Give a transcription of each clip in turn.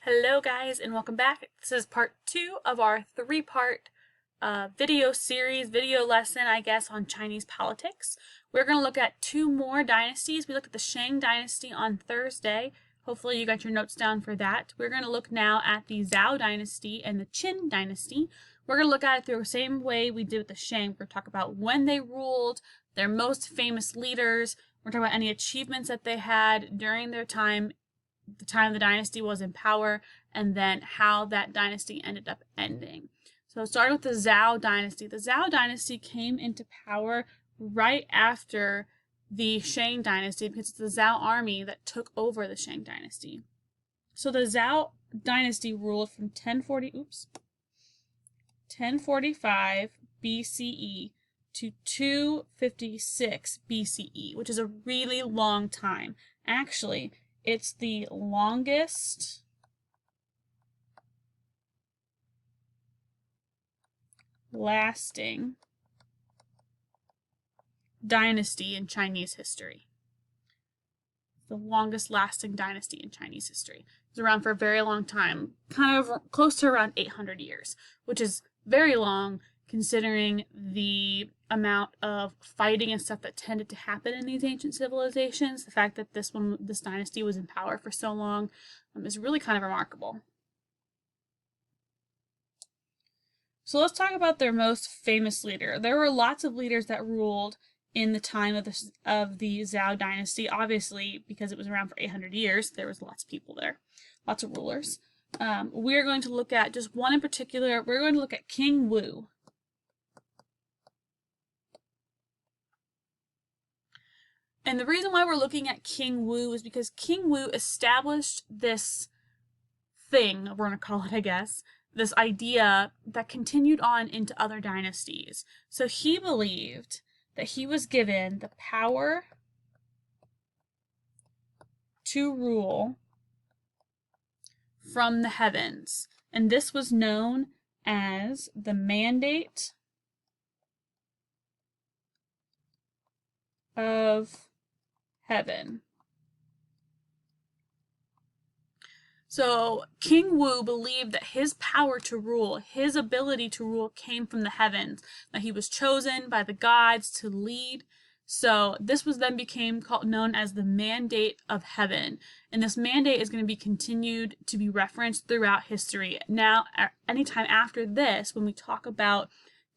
Hello guys and welcome back. This is part 2 of our 3-part video series, video lesson I guess, on Chinese politics. We're going to look at 2 more dynasties. We looked at the Shang dynasty on Thursday. Hopefully you got your notes down for that. We're going to look now at the Zhao dynasty and the Qin dynasty. We're going to look at it through the same way we did with the Shang. We're going to talk about when they ruled, their most famous leaders. We're talking about any achievements that they had during their time, the time the dynasty was in power, and then how that dynasty ended up ending. So starting with the Zhao dynasty. The Zhao dynasty came into power right after the Shang dynasty because it's the Zhao army that took over the Shang dynasty. So the Zhao dynasty ruled from 1045 BCE to 256 BCE, which is a really long time. Actually, it's the longest lasting dynasty in Chinese history. The longest lasting dynasty in Chinese history. It was around for a very long time, kind of close to around 800 years, which is very long considering the amount of fighting and stuff that tended to happen in these ancient civilizations. The fact that this dynasty was in power for so long is really kind of remarkable. So let's talk about their most famous leader. There were lots of leaders that ruled in the time of the Zhao dynasty. Obviously, because it was around for 800 years, there was lots of people there, lots of rulers. We're going to look at just one in particular. We're going to look at King Wu. And the reason why we're looking at King Wu is because King Wu established this thing, we're going to call it, I guess, this idea that continued on into other dynasties. So he believed that he was given the power to rule from the heavens. And this was known as the mandate of heaven. So King Wu believed that his power to rule, his ability to rule, came from the heavens, that he was chosen by the gods to lead. So this became known as the mandate of heaven. And this mandate is going to be continued to be referenced throughout history. Now, anytime after this, when we talk about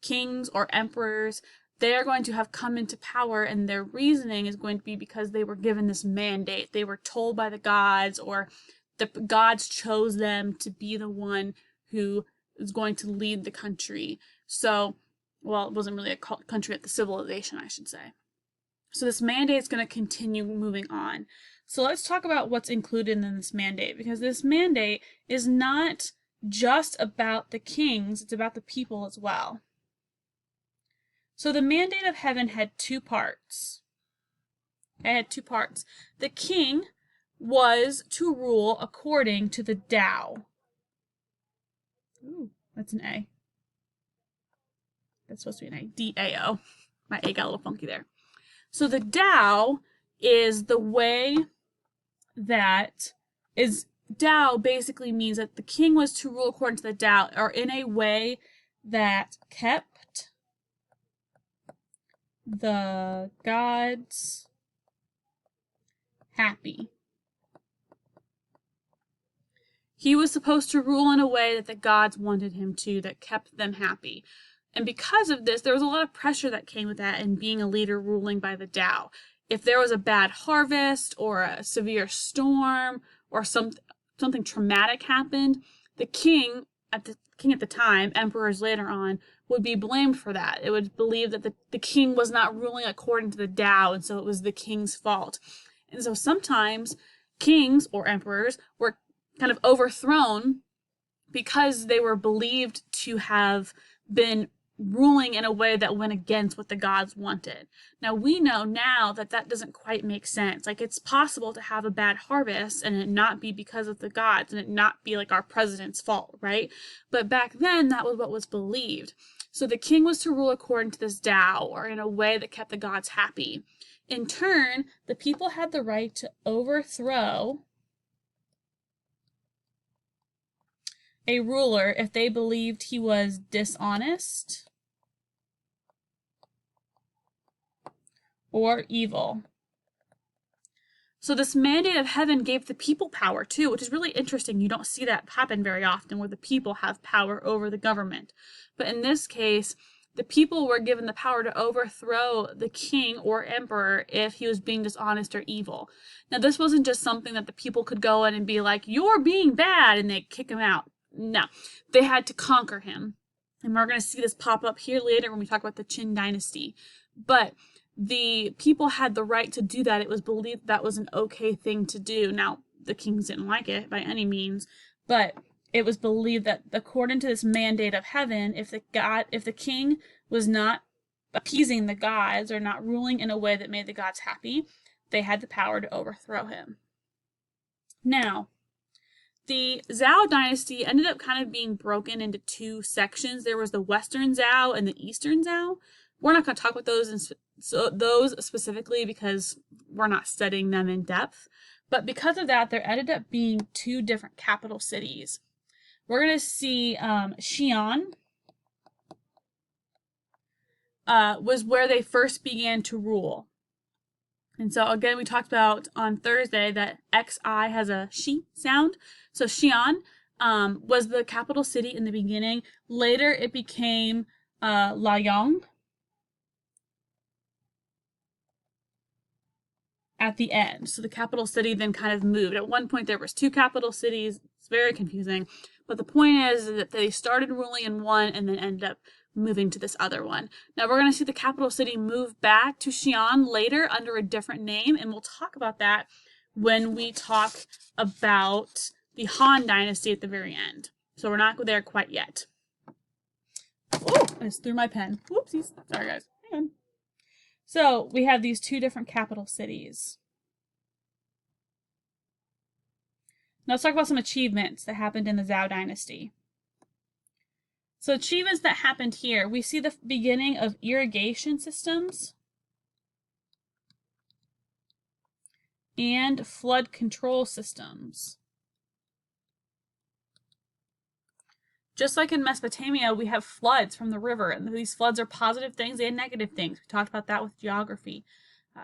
kings or emperors, they are going to have come into power, and their reasoning is going to be because they were given this mandate. They were told by the gods, or the gods chose them to be the one who is going to lead the country. So, well, it wasn't really a country, the civilization, I should say. So this mandate is going to continue moving on. So let's talk about what's included in this mandate, because this mandate is not just about the kings, it's about the people as well. So the mandate of heaven had 2 parts. It had 2 parts. The king was to rule according to the Tao. Ooh, that's an A. That's supposed to be an A. D-A-O. My A got a little funky there. So the Tao is the way that is, Tao basically means that the king was to rule according to the Tao, or in a way that kept the gods happy. He was supposed to rule in a way that the gods wanted him to, that kept them happy. And because of this, there was a lot of pressure that came with that in being a leader ruling by the Tao. If there was a bad harvest or a severe storm or something traumatic happened, the king at the time, emperors later on, would be blamed for that. It would believe that the king was not ruling according to the Tao, and so it was the king's fault. And so sometimes kings or emperors were kind of overthrown because they were believed to have been ruling in a way that went against what the gods wanted. Now we know now that that doesn't quite make sense. Like, it's possible to have a bad harvest and it not be because of the gods and it not be like our president's fault, right? But back then that was what was believed. So the king was to rule according to this Tao, or in a way that kept the gods happy. In turn, the people had the right to overthrow a ruler if they believed he was dishonest or evil. So this mandate of heaven gave the people power too, which is really interesting. You don't see that happen very often where the people have power over the government. But in this case, the people were given the power to overthrow the king or emperor if he was being dishonest or evil. Now, this wasn't just something that the people could go in and be like, "You're being bad," and they kick him out. No, they had to conquer him. And we're going to see this pop up here later when we talk about the Qin dynasty. But the people had the right to do that. It was believed that was an okay thing to do. Now, the kings didn't like it by any means, but it was believed that according to this mandate of heaven, if the king was not appeasing the gods or not ruling in a way that made the gods happy, they had the power to overthrow him. Now, the Zhou dynasty ended up kind of being broken into two sections. There was the Western Zhou and the Eastern Zhou. We're not going to talk about those specifically because we're not studying them in depth. But because of that, there ended up being two different capital cities. We're going to see Xi'an was where they first began to rule. And so again, we talked about on Thursday that XI has a shi sound. So Xi'an was the capital city in the beginning. Later, it became Luoyang at the end. So the capital city then kind of moved. At one point, there was two capital cities. It's very confusing. But the point is that they started ruling in one and then ended up moving to this other one. Now we're going to see the capital city move back to Xi'an later under a different name, and we'll talk about that when we talk about the Han dynasty at the very end. So we're not there quite yet. Oh, I just threw my pen. Whoopsies. Sorry, guys. Hang on. So we have these two different capital cities. Now let's talk about some achievements that happened in the Zhou dynasty. So achievements that happened here, we see the beginning of irrigation systems and flood control systems. Just like in Mesopotamia, we have floods from the river, and these floods are positive things and negative things. We talked about that with geography.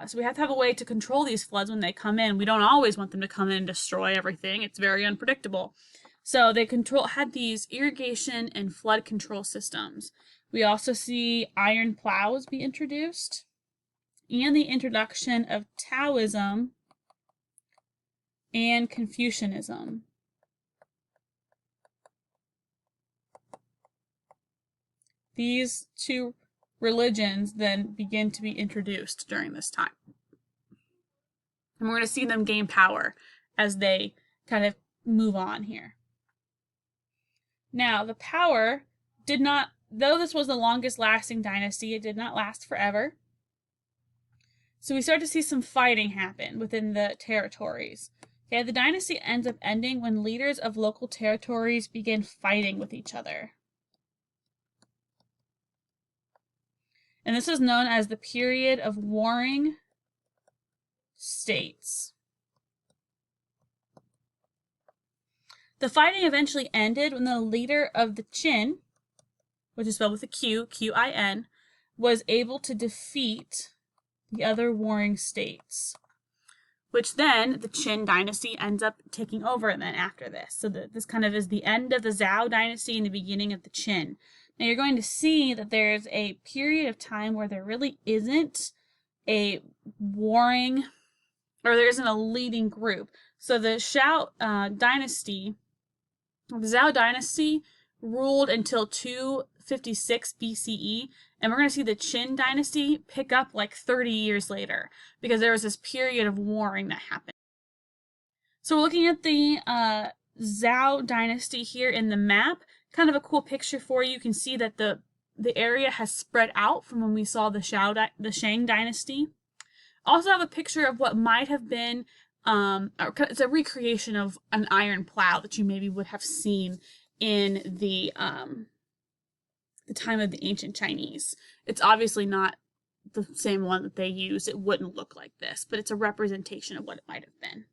So we have to have a way to control these floods when they come in. We don't always want them to come in and destroy everything. It's very unpredictable. So they had these irrigation and flood control systems. We also see iron plows be introduced and the introduction of Taoism and Confucianism. These two religions then begin to be introduced during this time. And we're going to see them gain power as they kind of move on here. Now, the power did not, though this was the longest lasting dynasty, it did not last forever. So we start to see some fighting happen within the territories. Okay, the dynasty ends up ending when leaders of local territories begin fighting with each other. And this is known as the period of warring states. The fighting eventually ended when the leader of the Qin, which is spelled with a Q, Q-I-N, was able to defeat the other warring states, which then the Qin dynasty ends up taking over then after this. So this kind of is the end of the Zhou dynasty and the beginning of the Qin. Now you're going to see that there's a period of time where there really isn't a warring, or there isn't a leading group. So the Zhou dynasty ruled until 256 BCE, and we're going to see the Qin dynasty pick up like 30 years later because there was this period of warring that happened. So we're looking at the Zhou dynasty here in the map. Kind of a cool picture for you. You can see that the area has spread out from when we saw the Shang dynasty. Also have a picture of what might have been, it's a recreation of an iron plow that you maybe would have seen in the time of the ancient Chinese. It's obviously not the same one that they use. It wouldn't look like this, but it's a representation of what it might have been.